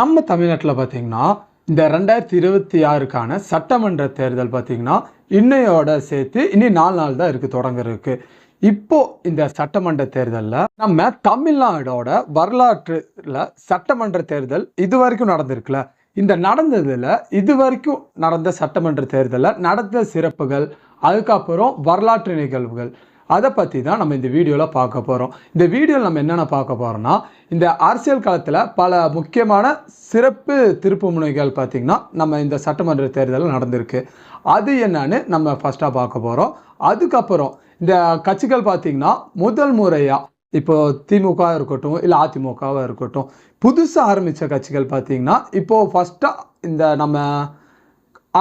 நம்ம தமிழ்நாட்டில் பார்த்தீங்கன்னா இந்த 2026க்கான சட்டமன்ற தேர்தல் பார்த்தீங்கன்னா இன்னையோட சேர்த்து இனி 4 நாள் தான் இருக்குது தொடங்குறதுக்கு. இப்போ இந்த சட்டமன்ற தேர்தலில் நம்ம தமிழ்நாடோட வரலாற்றுல சட்டமன்ற தேர்தல் இது வரைக்கும் நடந்திருக்குல்ல. இந்த நடந்ததுல இது வரைக்கும் நடந்த சட்டமன்ற தேர்தலில் நடந்த சிறப்புகள், அதுக்கப்புறம் வரலாற்று நிகழ்வுகள், அதை பற்றி தான் நம்ம இந்த வீடியோவில் பார்க்க போகிறோம். இந்த வீடியோவில் நம்ம என்னென்ன பார்க்க போகிறோம்னா, இந்த அரசியல் களத்தில் பல முக்கியமான சிறப்பு திருப்பு முனைகள் பார்த்திங்கன்னா நம்ம இந்த சட்டமன்ற தேர்தலில் நடந்திருக்கு. அது என்னன்னு நம்ம ஃபஸ்ட்டாக பார்க்க போகிறோம். அதுக்கப்புறம் இந்த கட்சிகள் பார்த்திங்கன்னா முதல் முறையாக இப்போது திமுக இருக்கட்டும் இல்லை அதிமுகவாக இருக்கட்டும், புதுசாக ஆரம்பித்த கட்சிகள் பார்த்திங்கன்னா இப்போது ஃபஸ்ட்டாக இந்த நம்ம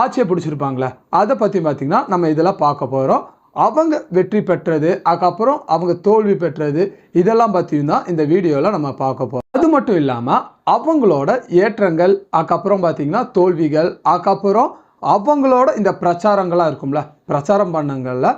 ஆட்சியை பிடிச்சிருப்பாங்களே அதை பற்றி பார்த்திங்கன்னா நம்ம இதெல்லாம் பார்க்க போகிறோம். அவங்க வெற்றி பெற்றது, அதுக்கப்புறம் அவங்க தோல்வி பெற்றது, இதெல்லாம் பற்றியும் தான் இந்த வீடியோவில் நம்ம பார்க்க போகிறோம். அது மட்டும் இல்லாமல் அவங்களோட ஏற்றங்கள், அதுக்கப்புறம் பார்த்திங்கன்னா தோல்விகள், அதுக்கப்புறம் அவங்களோட இந்த பிரச்சாரங்களாக இருக்கும்ல, பிரச்சாரம் பண்ணங்களில்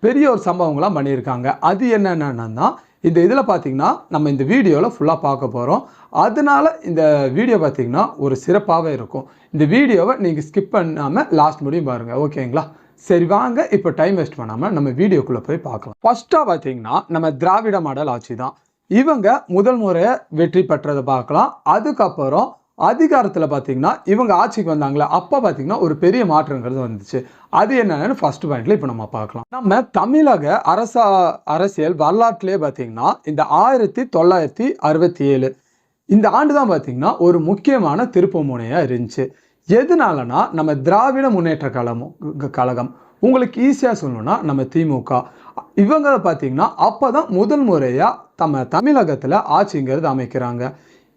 பெரிய ஒரு சம்பவங்களாம் பண்ணியிருக்காங்க. அது என்னென்னா இந்த இதில் பார்த்திங்கன்னா நம்ம இந்த வீடியோவில் ஃபுல்லாக பார்க்க போகிறோம். அதனால இந்த வீடியோ பார்த்திங்கன்னா ஒரு சிறப்பாகவே இருக்கும். இந்த வீடியோவை நீங்கள் ஸ்கிப் பண்ணாமல் லாஸ்ட் முடியும் பாருங்கள், ஓகேங்களா? சரி வாங்க, இப்போ டைம் வேஸ்ட் பண்ணாமல் நம்ம வீடியோக்குள்ளே போய் பார்க்கலாம். ஃபர்ஸ்ட்டாக பார்த்தீங்கன்னா நம்ம திராவிட மாடல் ஆட்சி தான். இவங்க முதல் முறையை வெற்றி பெற்றதை பார்க்கலாம். அதுக்கப்புறம் அதிகாரத்தில் பார்த்தீங்கன்னா இவங்க ஆட்சிக்கு வந்தாங்களே, அப்போ பார்த்தீங்கன்னா ஒரு பெரிய மாற்றங்கிறது வந்துச்சு. அது என்னன்னு ஃபர்ஸ்ட் பாயிண்ட்ல இப்போ நம்ம பார்க்கலாம். நம்ம தமிழக அரசியல் வரலாற்றிலே பார்த்தீங்கன்னா இந்த 1967 இந்த ஆண்டு தான் பார்த்தீங்கன்னா ஒரு முக்கியமான திருப்பு முனையாக இருந்துச்சு. எதனாலனா நம்ம திராவிட முன்னேற்ற கழகம், உங்களுக்கு ஈஸியாக சொல்லணும்னா நம்ம திமுக, இவங்க பார்த்தீங்கன்னா அப்போ தான் முதல் முறையாக நம்ம தமிழகத்தில் ஆட்சிங்கிறது அமைக்கிறாங்க.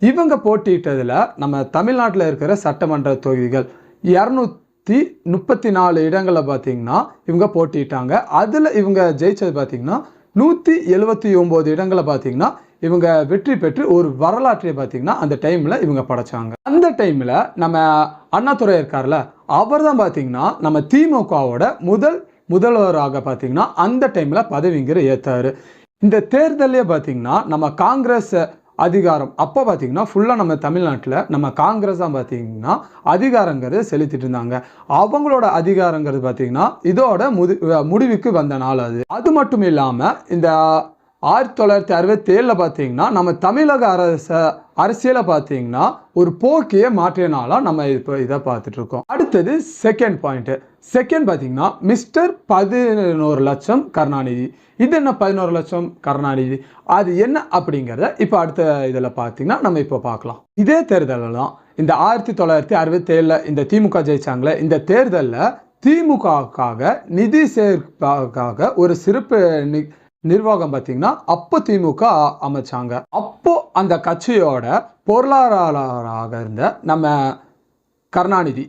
இவங்க போட்டியிட்டதில் நம்ம தமிழ்நாட்டில் இருக்கிற சட்டமன்ற தொகுதிகள் 234 இடங்களை பார்த்தீங்கன்னா இவங்க போட்டியிட்டாங்க. அதில் இவங்க ஜெயிச்சது பார்த்தீங்கன்னா 179 இடங்களை பார்த்தீங்கன்னா இவங்க வெற்றி பெற்று ஒரு வரலாற்றை பார்த்தீங்கன்னா அந்த டைமில் இவங்க படைச்சாங்க. அந்த டைமில் நம்ம அண்ணாதுரை இருக்கார்ல, அவர் தான் பார்த்தீங்கன்னா நம்ம திமுகவோட முதல்வராக பார்த்தீங்கன்னா அந்த டைமில் பதவிங்கிற ஏற்றாரு. இந்த தேர்தலே பார்த்தீங்கன்னா நம்ம காங்கிரஸ் அதிகாரம் அப்போ பார்த்தீங்கன்னா ஃபுல்லாக நம்ம தமிழ்நாட்டில் நம்ம காங்கிரஸ் தான் பார்த்தீங்கன்னா அதிகாரங்கிறது செலுத்திட்டு இருந்தாங்க. அவங்களோட அதிகாரங்கிறது பார்த்தீங்கன்னா இதோட முடிவுக்கு வந்த நாள் அது. அது மட்டும் இல்லாமல் இந்த 1967 பார்த்தீங்கன்னா நம்ம தமிழக அரசியலை பார்த்தீங்கன்னா ஒரு போக்கியை மாற்றிய நாளாக நம்ம இப்போ இதை பார்த்துட்டு இருக்கோம். அடுத்தது செகண்ட் பாயிண்ட் பார்த்தீங்கன்னா மிஸ்டர் 11 லட்சம் கருணாநிதி. இது என்ன 11 லட்சம் கருணாநிதி, அது என்ன அப்படிங்கிறத இப்போ அடுத்த இதில் பார்த்தீங்கன்னா நம்ம இப்போ பார்க்கலாம். இதே தேர்தலில் தான் இந்த 1967 இந்த திமுக ஜெயிச்சாங்களே, இந்த தேர்தலில் திமுகவுக்காக நிதி சேர்க்காக ஒரு சிறப்பு நிர்வாகம் பார்த்தீங்கன்னா அப்போ திமுக அமைச்சாங்க. அப்போ அந்த கட்சியோட பொருளாதாரராக இருந்த நம்ம கருணாநிதி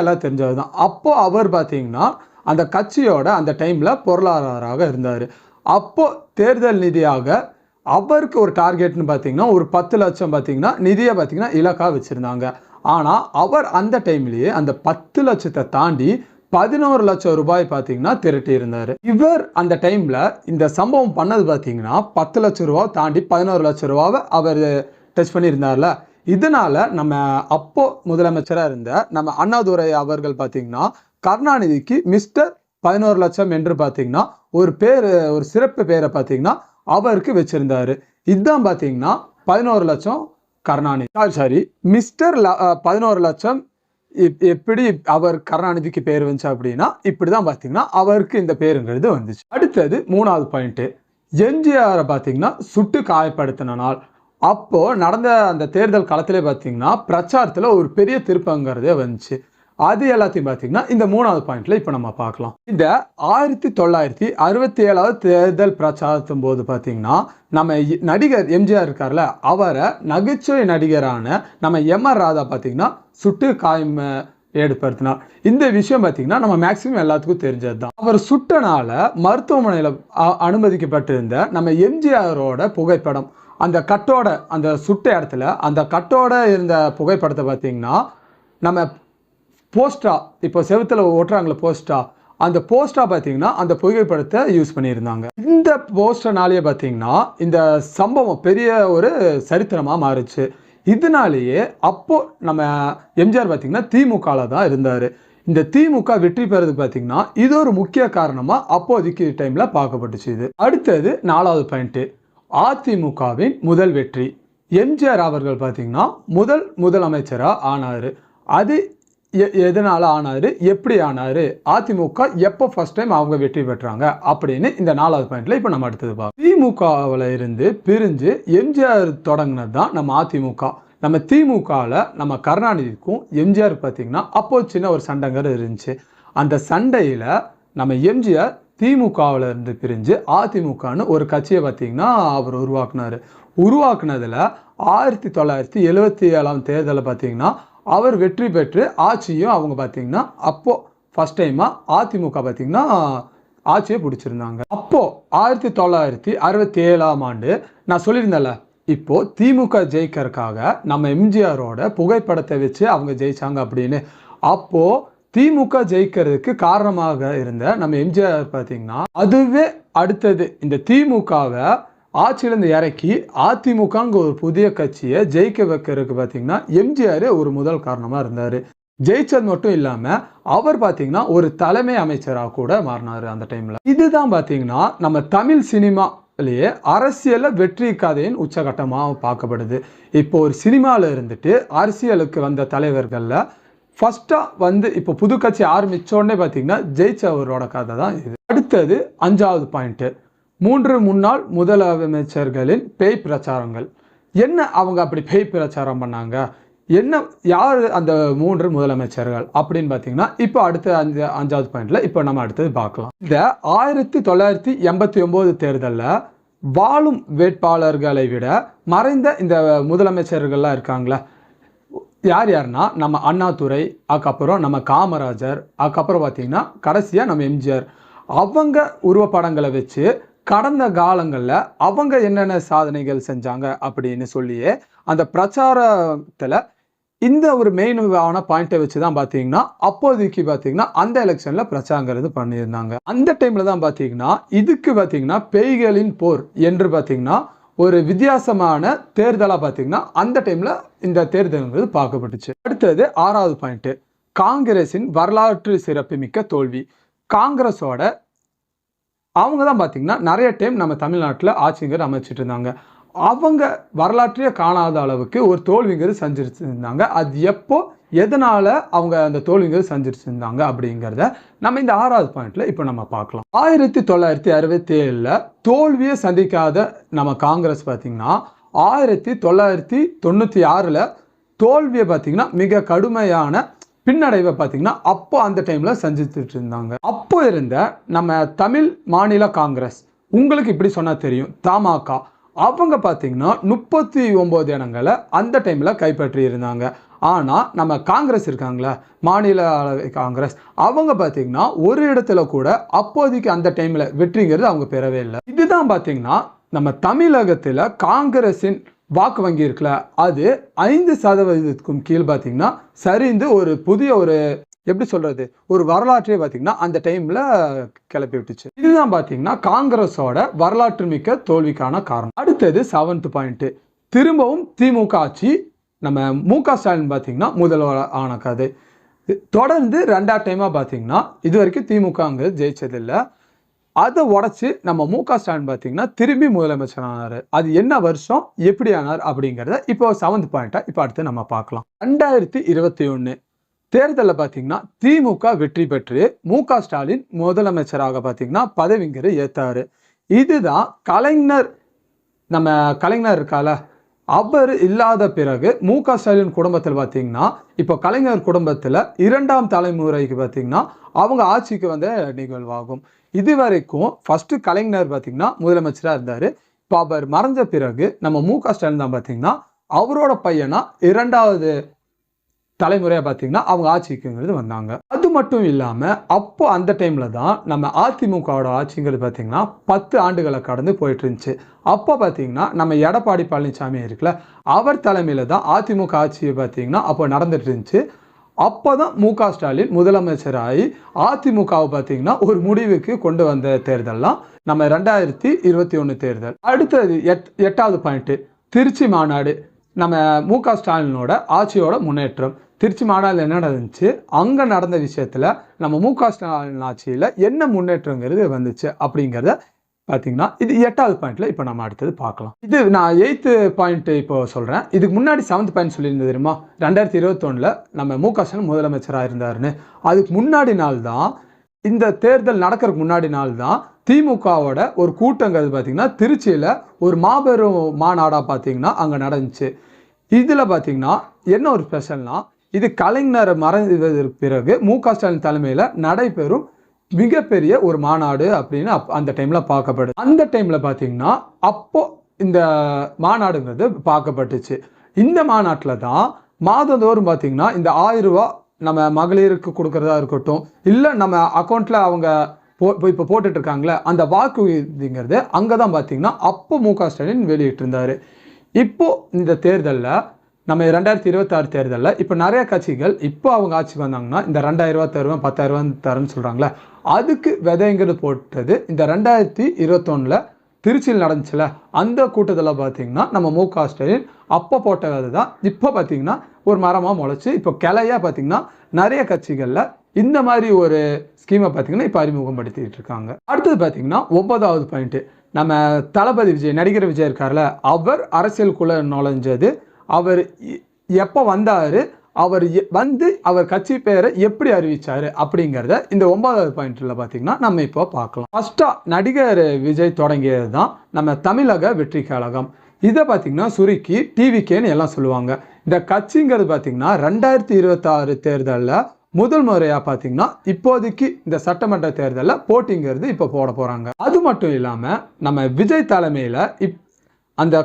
எல்லாம் தெரிஞ்சது தான். அப்போ அவர் பார்த்தீங்கன்னா அந்த கட்சியோட அந்த டைமில் பொருளாதாரராக இருந்தார். அப்போ தேர்தல் நிதியாக அவருக்கு ஒரு டார்கெட்னு பார்த்தீங்கன்னா ஒரு 10 லட்சம் பார்த்தீங்கன்னா நிதியை பார்த்தீங்கன்னா இலக்காக வச்சுருந்தாங்க. ஆனால் அவர் அந்த டைம்லேயே அந்த 10 லட்சத்தை தாண்டி 11 லட்சம் ரூபாய் பார்த்தீங்கன்னா திரட்டி இருந்தார். இவர் அந்த டைமில் இந்த சம்பவம் பண்ணது பார்த்தீங்கன்னா 10 லட்சம் ரூபா தாண்டி 11 லட்சம் ரூபாவை அவர் டச் பண்ணியிருந்தார்ல. இதனால நம்ம அப்போ முதலமைச்சராக இருந்த நம்ம அண்ணாதுரை அவர்கள் பார்த்தீங்கன்னா கருணாநிதிக்கு மிஸ்டர் 11 லட்சம் என்று பார்த்தீங்கன்னா ஒரு சிறப்பு பேரை பார்த்தீங்கன்னா அவருக்கு வச்சிருந்தாரு. இதுதான் பார்த்தீங்கன்னா 11 லட்சம் கருணாநிதி மிஸ்டர் 11 லட்சம். எப்படி அவர் கருணாநிதிக்கு பேர் வந்துச்சு அப்படின்னா இப்படிதான் பார்த்தீங்கன்னா அவருக்கு இந்த பேருங்கிறது வந்துச்சு. அடுத்தது 3வது பாயிண்ட், எம்ஜிஆரை பார்த்தீங்கன்னா சுட்டு காயப்படுத்தின நாள். அப்போ நடந்த அந்த தேர்தல் களத்திலே பார்த்தீங்கன்னா பிரச்சாரத்தில் ஒரு பெரிய திருப்பங்கிறதே வந்துச்சு. அது எல்லாத்தையும் பார்த்தீங்கன்னா இந்த 3வது பாயிண்ட்ல இப்போ நம்ம பார்க்கலாம். இந்த 1967 தேர்தல் பிரச்சாரத்தின் போது பார்த்தீங்கன்னா நம்ம நடிகர் எம்ஜிஆர் இருக்கார்ல, அவரை நகைச்சுவை நடிகரான நம்ம MR ராதா பார்த்தீங்கன்னா சுட்டு காயம் ஏற்படுத்தினார். இந்த விஷயம் பார்த்தீங்கன்னா நம்ம மேக்சிமம் எல்லாத்துக்கும் தெரிஞ்சது தான். அவர் சுட்டனால மருத்துவமனையில் அனுமதிக்கப்பட்டிருந்த நம்ம எம்ஜிஆரோட புகைப்படம், அந்த கட்டோட அந்த சுட்ட இடத்துல அந்த கட்டோட இருந்த புகைப்படத்தை பார்த்தீங்கன்னா நம்ம போஸ்டா இப்போ செவத்தில் ஓட்டுறாங்களே போஸ்டா, அந்த போஸ்டா பார்த்தீங்கன்னா அந்த புகைப்படத்தை யூஸ் பண்ணியிருந்தாங்க. இந்த போஸ்டர்னாலேயே பார்த்தீங்கன்னா இந்த சம்பவம் பெரிய ஒரு சரித்திரமாக மாறுச்சு. இதனாலேயே அப்போ நம்ம எம்ஜிஆர் பார்த்தீங்கன்னா திமுகல தான் இருந்தார். இந்த திமுக வெற்றி பெறதுக்கு பார்த்தீங்கன்னா இது ஒரு முக்கிய காரணமா அப்போதைக்கு டைம்ல பார்க்கப்பட்டுச்சு. இது அடுத்தது 4வது பாயிண்ட், அதிமுகவின் முதல் வெற்றி. எம்ஜிஆர் அவர்கள் பார்த்தீங்கன்னா முதலமைச்சராக ஆனார். அது எதனால ஆனாரு, எப்படி ஆனாரு, அதிமுக எப்போ ஃபர்ஸ்ட் டைம் அவங்க வெற்றி பெற்றாங்க அப்படின்னு இந்த 4வது பாயிண்ட்ல இப்போ நம்ம அடுத்தது பார்ப்போம். திமுகவில் இருந்து பிரிஞ்சு எம்ஜிஆர் தொடங்கினது தான் நம்ம அதிமுக. நம்ம திமுகவில் நம்ம கருணாநிதிக்கும் எம்ஜிஆர் பார்த்தீங்கன்னா அப்போ சின்ன ஒரு சண்டைங்கிறது இருந்துச்சு. அந்த சண்டையில் நம்ம எம்ஜிஆர் திமுகவில் இருந்து பிரிஞ்சு அதிமுகன்னு ஒரு கட்சியை பார்த்தீங்கன்னா அவர் உருவாக்குனதில் 1977 தேர்தலில் பார்த்தீங்கன்னா அவர் வெற்றி பெற்று ஆட்சியும் அவங்க பார்த்தீங்கன்னா அப்போ ஃபர்ஸ்ட் டைமாக அதிமுக பார்த்தீங்கன்னா ஆட்சியை பிடிச்சிருந்தாங்க. அப்போ 1967 நான் சொல்லியிருந்தேன்ல, இப்போ திமுக ஜெயிக்கிறதுக்காக நம்ம எம்ஜிஆரோட புகைப்படத்தை வச்சு அவங்க ஜெயிச்சாங்க அப்படின்னு. அப்போ திமுக ஜெயிக்கிறதுக்கு காரணமாக இருந்த நம்ம எம்ஜிஆர் பார்த்தீங்கன்னா அதுவே அடுத்தது இந்த திமுகவை ஆட்சியிலிருந்து இறக்கி அதிமுகங்க ஒரு புதிய கட்சியை ஜெயிக்க வைக்கிறதுக்கு பார்த்தீங்கன்னா எம்ஜிஆர் ஒரு முதல் காரணமாக இருந்தார். ஜெயிச்சது மட்டும் இல்லாமல் அவர் பார்த்தீங்கன்னா ஒரு தலைமை அமைச்சராக கூட மாறினார் அந்த டைமில். இதுதான் பார்த்தீங்கன்னா நம்ம தமிழ் சினிமாலேயே அரசியலில் வெற்றி கதையின் உச்சகட்டமாக பார்க்கப்படுது. இப்போ ஒரு சினிமாவில் இருந்துட்டு அரசியலுக்கு வந்த தலைவர்களில் ஃபர்ஸ்ட்டாக இப்போ புது கட்சி ஆரம்பித்தோடனே பார்த்தீங்கன்னா ஜெயிச்சவரோட கதை தான் இது. அடுத்தது 5வது பாயிண்ட்டு, 3 முன்னாள் முதலமைச்சர்களின் பேய் பிரச்சாரங்கள். என்ன அவங்க அப்படி பேய் பிரச்சாரம் பண்ணாங்க, என்ன யார் அந்த 3 முதலமைச்சர்கள் அப்படின்னு பார்த்தீங்கன்னா இப்போ அடுத்த 5வது பாயிண்ட்ல இப்போ நம்ம அடுத்தது பார்க்கலாம். இந்த 1989 தேர்தலில் வாழும் வேட்பாளர்களை விட மறைந்த இந்த முதலமைச்சர்கள்லாம் இருக்காங்களா, யாருன்னா நம்ம அண்ணாதுரை, அதுக்கப்புறம் நம்ம காமராஜர், அதுக்கப்புறம் பார்த்தீங்கன்னா கடைசியாக நம்ம எம்ஜிஆர். அவங்க உருவப்படங்களை வச்சு கடந்த காலங்களில் அவங்க என்னென்ன சாதனைகள் செஞ்சாங்க அப்படின்னு சொல்லியே அந்த பிரச்சாரத்தில் இந்த ஒரு மெயினான பாயிண்ட்டை வச்சு தான் பார்த்தீங்கன்னா அப்போதைக்கு பார்த்தீங்கன்னா அந்த எலெக்ஷனில் பிரச்சாரங்கிறது பண்ணியிருந்தாங்க. அந்த டைமில் தான் பார்த்தீங்கன்னா இதுக்கு பார்த்தீங்கன்னா பேய்களின் போர் என்று பார்த்தீங்கன்னா ஒரு வித்தியாசமான தேர்தலாக பார்த்தீங்கன்னா அந்த டைமில் இந்த தேர்தல்ங்கிறது பார்க்கப்பட்டுச்சு. அடுத்தது 6வது பாயிண்ட்டு, காங்கிரஸின் வரலாற்று சிறப்புமிக்க தோல்வி. காங்கிரஸோட அவங்க தான் பார்த்தீங்கன்னா நிறைய டைம் நம்ம தமிழ்நாட்டில் ஆட்சிங்கிறது அமைச்சிட்டு இருந்தாங்க. அவங்க வரலாற்றையே காணாத அளவுக்கு ஒரு தோல்விங்கிறது செஞ்சிருந்தாங்க. அது எப்போ எதனால அவங்க அந்த தோல்விங்கிறது செஞ்சிருந்தாங்க அப்படிங்கிறத நம்ம இந்த 6வது பாயிண்ட்ல இப்போ நம்ம பார்க்கலாம். 1967 தோல்வியை சந்திக்காத நம்ம காங்கிரஸ் பார்த்தீங்கன்னா 1996 தோல்வியை பார்த்தீங்கன்னா மிக கடுமையான பின்னடைவை பார்த்தீங்கன்னா அப்போ அந்த டைம்ல செஞ்சுட்டு இருந்தாங்க. அப்போ இருந்த நம்ம தமிழ் மாநில காங்கிரஸ், உங்களுக்கு இப்படி சொன்னா தெரியும், தமாக, அவங்க பார்த்தீங்கன்னா 39 இடங்களை அந்த டைம்ல கைப்பற்றி இருந்தாங்க. ஆனா நம்ம காங்கிரஸ் இருக்காங்களா, மாநில காங்கிரஸ், அவங்க பார்த்தீங்கன்னா ஒரு இடத்துல கூட அப்போதைக்கு அந்த டைம்ல வெற்றிங்கிறது அவங்க பெறவே இல்லை. இதுதான் பார்த்தீங்கன்னா நம்ம தமிழகத்துல காங்கிரஸின் வாக்கு வங்கி இருக்குல்ல, அது 5% கீழ் பார்த்தீங்கன்னா சரிந்து ஒரு புதிய ஒரு எப்படி சொல்றது ஒரு வரலாற்றை பார்த்தீங்கன்னா அந்த டைம்ல கிளப்பி விட்டுச்சு. இதுதான் பார்த்தீங்கன்னா காங்கிரஸோட வரலாற்று மிக்க தோல்விக்கான காரணம். அடுத்தது 7th பாயிண்ட், திரும்பவும் திமுக ஆட்சி. நம்ம மு.க. ஸ்டாலின் பார்த்தீங்கன்னா முதல்வர் ஆன கதை. தொடர்ந்து 2வது டைமா பார்த்தீங்கன்னா இது வரைக்கும் திமுகங்கிறது ஜெயிச்சதில்லை. அதை உடச்சி நம்ம மு.க. ஸ்டாலின் பார்த்தீங்கன்னா திரும்பி முதலமைச்சர் ஆனார். அது என்ன வருஷம், எப்படி ஆனார் அப்படிங்கிறத இப்போ 7th பாயிண்டா இப்போ அடுத்து நம்ம பார்க்கலாம். 2021 தேர்தலில் பார்த்தீங்கன்னா திமுக வெற்றி பெற்று மு.க. ஸ்டாலின் முதலமைச்சராக பார்த்தீங்கன்னா பதவிங்கிறது ஏற்றாரு. இதுதான் நம்ம கலைஞர் இருக்கால, அவர் இல்லாத பிறகு மு.க. ஸ்டாலின் குடும்பத்தில் பார்த்தீங்கன்னா இப்போ கலைஞர் குடும்பத்தில் 2ஆம் தலைமுறைக்கு பார்த்தீங்கன்னா அவங்க ஆட்சிக்கு வந்த நிகழ்வாகும். இது வரைக்கும் ஃபர்ஸ்ட் கலைஞர் பார்த்தீங்கன்னா முதலமைச்சராக இருந்தார். இப்போ அவர் மறைஞ்ச பிறகு நம்ம மு.க. ஸ்டாலின் தான் பார்த்தீங்கன்னா அவரோட பையனா 2வது தலைமுறையாக பார்த்தீங்கன்னா அவங்க ஆட்சிக்குங்கிறது வந்தாங்க. அது மட்டும் இல்லாமல் அப்போ அந்த டைம்ல தான் நம்ம அதிமுகவோட ஆட்சிங்கிறது பார்த்தீங்கன்னா 10 ஆண்டுகளை கடந்து போயிட்டு இருந்துச்சு. அப்போ பார்த்தீங்கன்னா நம்ம எடப்பாடி பழனிசாமி இருக்குல்ல, அவர் தலைமையில தான் அதிமுக ஆட்சியை பார்த்தீங்கன்னா அப்போ நடந்துட்டு இருந்துச்சு. அப்போதான் மு.க. ஸ்டாலின் முதலமைச்சராகி அதிமுகவை பார்த்தீங்கன்னா ஒரு முடிவுக்கு கொண்டு வந்த தேர்தல்லாம் நம்ம 2021 தேர்தல். அடுத்தது 8வது பாயிண்ட், திருச்சி மாநாடு. நம்ம மு.க. ஸ்டாலினோட ஆட்சியோட முன்னேற்றம். திருச்சி மாநாட்டில் என்ன நடந்துச்சு, அங்கே நடந்த விஷயத்தில் நம்ம மு.க. ஸ்டாலின் ஆட்சியில் என்ன முன்னேற்றங்கிறது வந்துச்சு அப்படிங்கிறத பார்த்தீங்கன்னா இது 8வது பாயிண்ட்ல இப்போ நம்ம அடுத்தது பார்க்கலாம். இது நான் 8th பாயிண்ட் இப்போ சொல்கிறேன். இதுக்கு முன்னாடி 7th பாயிண்ட் சொல்லியிருந்தது தெரியுமா, 2021 நம்ம மு.க. ஸ்டாலின் முதலமைச்சராக இருந்தாருன்னு. அதுக்கு முன்னாடி நாள் தான், இந்த தேர்தல் நடக்கிறதுக்கு முன்னாடி நாள் தான் திமுகவோட ஒரு கூட்டங்கிறது பார்த்தீங்கன்னா திருச்சியில் ஒரு மாபெரும் மாநாடாக பார்த்தீங்கன்னா அங்கே நடந்துச்சு. இதில் பார்த்தீங்கன்னா என்ன ஒரு ஸ்பெஷல்னா, இது கலைஞர் மறைந்ததற்கு பிறகு மு.க. ஸ்டாலின் தலைமையில் நடைபெறும் மிகப்பெரிய ஒரு மாநாடு அப்படின்னு அந்த டைமில் பார்க்கப்படுது. அந்த டைமில் பார்த்தீங்கன்னா அப்போ இந்த மாநாடுங்கிறது பார்க்கப்பட்டுச்சு. இந்த மாநாட்டில் தான் மாதந்தோறும் பார்த்தீங்கன்னா இந்த 1000 ரூபா நம்ம மகளிருக்கு கொடுக்கறதா இருக்கட்டும், இல்லை நம்ம அக்கௌண்ட்டில் அவங்க இப்போ போட்டுட்டு இருக்காங்களே அந்த வாக்குறுதிங்கிறது அங்கே தான் பார்த்தீங்கன்னா அப்போ மு.க. ஸ்டாலின் வெளியிட்டு இருந்தார். இப்போ இந்த தேர்தலில் நம்ம 2026 தேர்தலில் இப்போ நிறைய கட்சிகள் இப்போ அவங்க ஆட்சிக்கு வந்தாங்கன்னா இந்த 2000 ரூபா தருவேன் 10,000 ரூபா தரேன்னு சொல்கிறாங்களே, அதுக்கு விதைங்கிறது போட்டது இந்த 2021 திருச்சியில் நடந்துச்சுல அந்த கூட்டத்தில் பார்த்தீங்கன்னா நம்ம மு.க. ஸ்டாலின் அப்போ போட்ட விதை தான் இப்போ பார்த்தீங்கன்னா ஒரு மரமாக முளைச்சி இப்போ கிளையாக பார்த்தீங்கன்னா நிறைய கட்சிகளில் இந்த மாதிரி ஒரு ஸ்கீமை பார்த்தீங்கன்னா இப்போ அறிமுகப்படுத்திட்டு இருக்காங்க. அடுத்தது பார்த்தீங்கன்னா 9வது பாயிண்ட், நம்ம தளபதி விஜய், நடிகர் விஜய் இருக்கார்ல, அவர் அரசியலுக்குள்ள நுழைஞ்சது, அவர் எப்போ வந்தார், அவர் வந்து அவர் கட்சி பேரை எப்படி அறிவிச்சாரு அப்படிங்கிறத இந்த 9வது பாயிண்ட்ல பார்த்தீங்கன்னா நம்ம இப்போ பார்க்கலாம். ஃபர்ஸ்டா நடிகர் விஜய் தொடங்கியது தான் நம்ம தமிழக வெற்றி கழகம். இதை பார்த்தீங்கன்னா சுருக்கி டிவிகேன்னு எல்லாம் சொல்லுவாங்க. இந்த கட்சிங்கிறது பார்த்தீங்கன்னா 2026 தேர்தலில் முதல் முறையாக பார்த்தீங்கன்னா இப்போதைக்கு இந்த சட்டமன்ற தேர்தலில் போட்டிங்கிறது இப்போ போட போகிறாங்க. அது மட்டும் இல்லாமல் நம்ம விஜய் தலைமையில் அந்த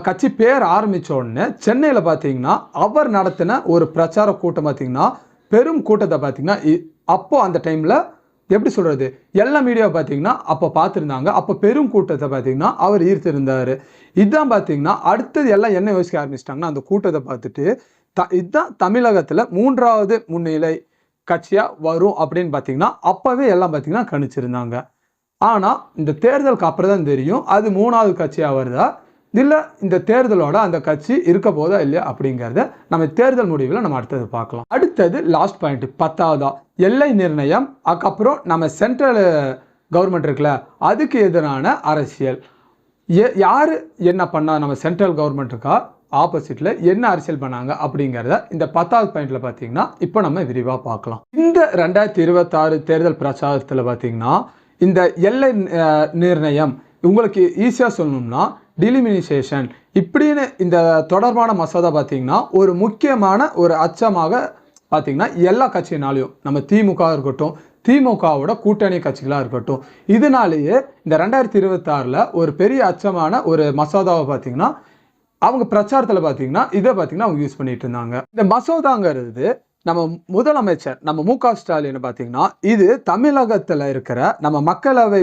கட்சி பேர் ஆரம்பித்த உடனே சென்னையில் பார்த்தீங்கன்னா அவர் நடத்தின ஒரு பிரச்சார கூட்டம் பார்த்தீங்கன்னா பெரும் கூட்டத்தை பார்த்தீங்கன்னா அப்போ அந்த டைமில் எப்படி சொல்கிறது, எல்லா மீடியாவை பார்த்தீங்கன்னா அப்போ பார்த்துருந்தாங்க. அப்போ பெரும் கூட்டத்தை பார்த்தீங்கன்னா அவர் ஈர்த்திருந்தார். இதுதான் பார்த்தீங்கன்னா அடுத்தது எல்லாம் என்ன யோசிக்க ஆரம்பிச்சிட்டாங்கன்னா அந்த கூட்டத்தை பார்த்துட்டு இதுதான் தமிழகத்தில் 3வது முன்னிலை கட்சியாக வரும் அப்படின்னு பார்த்தீங்கன்னா அப்போவே எல்லாம் பார்த்தீங்கன்னா கணிச்சிருந்தாங்க. ஆனால் இந்த தேர்தலுக்கு அப்புறம் தான் தெரியும் அது 3வது கட்சியாக வருதா இல்லை இந்த தேர்தலோட அந்த கட்சி இருக்க போதா இல்லையா அப்படிங்கிறத நம்ம தேர்தல் முடிவில் நம்ம அடுத்தது பார்க்கலாம். அடுத்தது லாஸ்ட் பாயிண்ட் 10வதா எல்லை நிர்ணயம். அதுக்கப்புறம் நம்ம சென்ட்ரல் கவர்மெண்ட் இருக்குல்ல அதுக்கு எதிரான அரசியல். யார் என்ன பண்ணா, நம்ம சென்ட்ரல் கவர்மெண்ட்டுக்கா ஆப்போசிட்ல என்ன அரசியல் பண்ணாங்க அப்படிங்கிறத இந்த 10வது பாயிண்ட்ல பார்த்தீங்கன்னா இப்போ நம்ம விரிவாக பார்க்கலாம். இந்த 2026 தேர்தல் பிரச்சாரத்தில் பார்த்தீங்கன்னா இந்த எல்லை நிர்ணயம் உங்களுக்கு ஈஸியாக சொல்லணும்னா டிலிமினிசேஷன் இப்படின்னு இந்த தொடர்பான மசோதா பார்த்தீங்கன்னா ஒரு முக்கியமான ஒரு அச்சமாக பார்த்தீங்கன்னா எல்லா கட்சியினாலையும் நம்ம திமுக இருக்கட்டும், திமுகவோட கூட்டணி கட்சிகளாக இருக்கட்டும், இதனாலேயே இந்த 2026 ஒரு பெரிய அச்சமான ஒரு மசோதாவை பார்த்தீங்கன்னா அவங்க பிரச்சாரத்தில் பார்த்தீங்கன்னா இதை பார்த்தீங்கன்னா அவங்க யூஸ் பண்ணிட்டு இருந்தாங்க. இந்த மசோதாங்கிறது நம்ம முதலமைச்சர் நம்ம மு.க. ஸ்டாலின் பார்த்தீங்கன்னா இது தமிழகத்தில் இருக்கிற நம்ம மக்களவை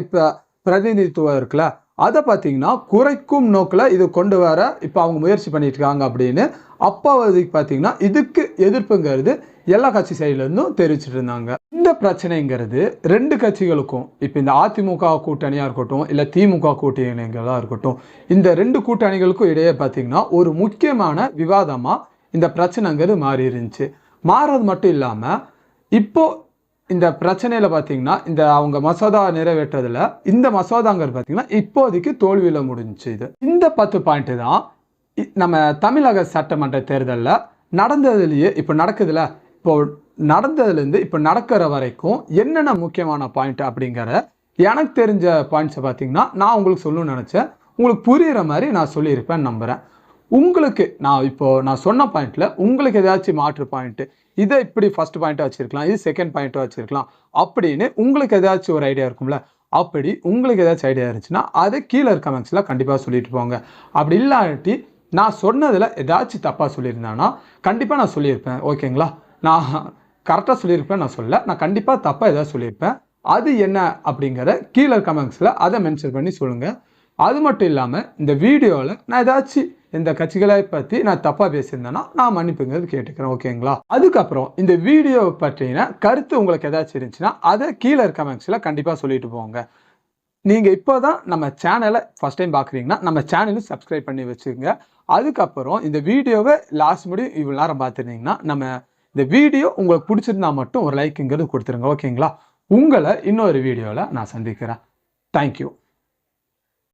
பிரதிநிதித்துவம் இருக்குல்ல அதை பார்த்தீங்கன்னா குறைக்கும் நோக்கில் இது கொண்டு வர இப்போ அவங்க முயற்சி பண்ணிட்டு இருக்காங்க அப்படின்னு அப்போதைக்கு பார்த்தீங்கன்னா இதுக்கு எதிர்ப்புங்கிறது எல்லா கட்சி சைட்லேருந்தும் தெரிவிச்சுட்டு இருந்தாங்க. இந்த பிரச்சனைங்கிறது 2 கட்சிகளுக்கும் இப்போ இந்த அதிமுக கூட்டணியாக இருக்கட்டும் இல்லை திமுக கூட்டணிகளாக இருக்கட்டும் இந்த 2 கூட்டணிகளுக்கும் இடையே பார்த்தீங்கன்னா ஒரு முக்கியமான விவாதமாக இந்த பிரச்சனைங்கிறது மாறி இருந்துச்சு. மாறது மட்டும் இல்லாமல் இப்போ இந்த பிரச்சனையில் பார்த்தீங்கன்னா இந்த அவங்க மசோதா நிறைவேற்றதில் இந்த மசோதாங்கிறது பார்த்தீங்கன்னா இப்போதைக்கு தோல்வியில் முடிஞ்சிச்சு. இது இந்த 10 பாயிண்ட் தான் நம்ம தமிழக சட்டமன்ற தேர்தலில் நடந்ததுலேயே இப்போ நடக்குதுல, இப்போ நடந்ததுலேருந்து இப்போ நடக்கிற வரைக்கும் என்னென்ன முக்கியமான பாயிண்ட் அப்படிங்கிற எனக்கு தெரிஞ்ச பாயிண்ட்ஸை பார்த்தீங்கன்னா நான் உங்களுக்கு சொல்லணும்னு நினச்சேன். உங்களுக்கு புரிகிற மாதிரி நான் சொல்லியிருப்பேன்னு நம்புகிறேன். உங்களுக்கு நான் சொன்ன பாயிண்ட்ல உங்களுக்கு ஏதாச்சும் மாற்று பாயிண்ட், இதை இப்படி ஃபர்ஸ்ட் பாயிண்ட்டாக வச்சிருக்கலாம், இது செகண்ட் பாயிண்ட்டாக வச்சிருக்கலாம் அப்படின்னு உங்களுக்கு ஏதாச்சும் ஒரு ஐடியா இருக்கும்ல, அப்படி உங்களுக்கு ஏதாச்சும் ஐடியா இருந்துச்சுன்னா அதை கீழே இருக்க கமெண்ட்ஸில் கண்டிப்பாக சொல்லிட்டு போங்க. அப்படி இல்லாட்டி நான் சொன்னதில் ஏதாச்சும் தப்பாக சொல்லியிருந்தேன்னா கண்டிப்பாக நான் சொல்லியிருப்பேன். ஓகேங்களா, நான் கரெக்டாக சொல்லியிருப்பேன், நான் கண்டிப்பாக தப்பாக ஏதாவது சொல்லியிருப்பேன். அது என்ன அப்படிங்கிறத கீழே கமெண்ட்ஸில் அதை மென்ஷன் பண்ணி சொல்லுங்கள். அது மட்டும் இல்லாமல் இந்த வீடியோவில் நான் ஏதாச்சும் இந்த கட்சிகளை பற்றி நான் தப்பாக பேசியிருந்தேன்னா நான் மன்னிப்புங்கிறது கேட்டுக்கிறேன். ஓகேங்களா, அதுக்கப்புறம் இந்த வீடியோ பற்றின கருத்து உங்களுக்கு ஏதாச்சும் இருந்துச்சுன்னா அதை கீழே கமெண்ட்ஸில் கண்டிப்பாக சொல்லிட்டு போங்க. நீங்கள் இப்போ தான் நம்ம சேனலை ஃபஸ்ட் டைம் பார்க்குறீங்கன்னா நம்ம சேனலும் சப்ஸ்கிரைப் பண்ணி வச்சுக்கோங்க. அதுக்கப்புறம் இந்த வீடியோவை லாஸ்ட் முடியும் இவ்வளோ நேரம் பார்த்துருந்தீங்கன்னா நம்ம இந்த வீடியோ உங்களுக்கு பிடிச்சிருந்தா மட்டும் ஒரு லைக்குங்கிறது கொடுத்துருங்க. ஓகேங்களா? உங்களை இன்னொரு வீடியோவில் நான் சந்திக்கிறேன். தேங்க்யூ.